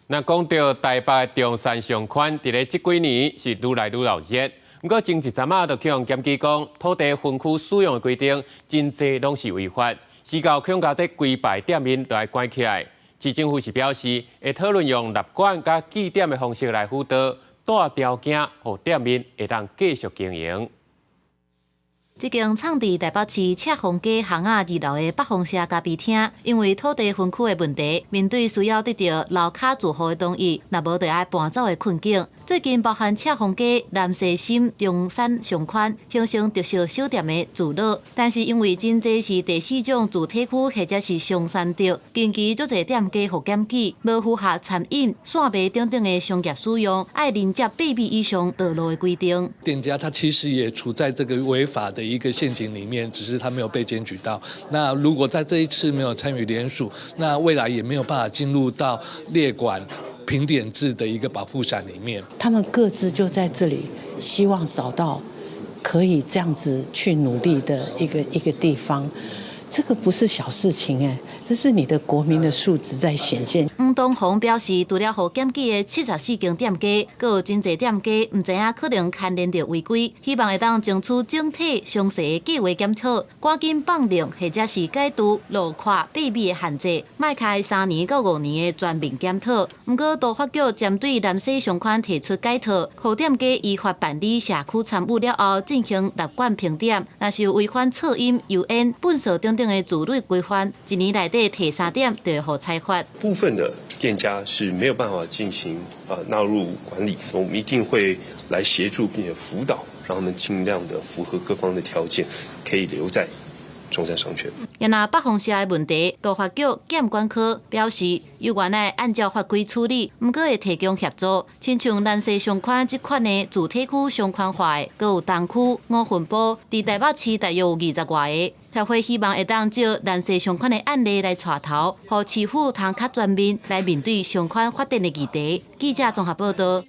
那讲到台北中山商圈，伫咧这几年是愈来愈闹热。不过前一阵仔就向检举讲，土地分区使用的规定真侪拢是违法，是到向甲这规排店面都来关起来。市政府是表示，会讨论用立管甲记点的方式来辅导，带条件，互店面会当继续经营。 这间创伫台北市赤峰街巷仔2楼的北风社咖啡厅，因为土地分区的问题，面对需要得到楼卡住户的同意，若无就爱搬走的困境。最近包含赤峰街、南西心、中山商圈形成特色小店的聚落，但是因为真侪是第4种主体区或者是上山地，近期足侪店家互检举，无符合餐饮、线卖等等的商业使用，爱连接8米以上道路的规定。店家他其实也处在这个违法的一个陷阱里面，只是他没有被检举到。那如果在这一次没有参与联署，那未来也没有办法进入到列管评点制的一个保护伞里面。他们各自就在这里，希望找到可以这样子去努力的一个地方。这个不是小事情哎，这是你的国民的素质在显现。黄东宏表示，除了互检举的74间店家，阁有真侪店家唔知影可能牵连到违规，希望会当争取整体详细的计划检讨，赶紧放令或者是解除路跨8米的限制，迈开3年到5年的全面检讨。不过，都发局针对南西商圈提出解套，互店家依法办理社区参与了后进行立管评点，若是有违反噪音、油烟、粪扫等等的自律规范，1年内底提3点就会互裁罚。部分的店家是没有办法进行纳入管理，我们一定会来协助并且辅导，让他们尽量的符合各方的条件，可以留在中山商圈。也拿北风社的问题，都发局检管科表示，有原来按照法规处理，不过会提供协助。亲像南西商圈这款的主体区商圈化的，佮有东区、五分埔，伫台北市大约有20外个。协会希望会当照南西商圈的案例来带头，互市府通较全面来面对商圈发展的议题。记者综合报道。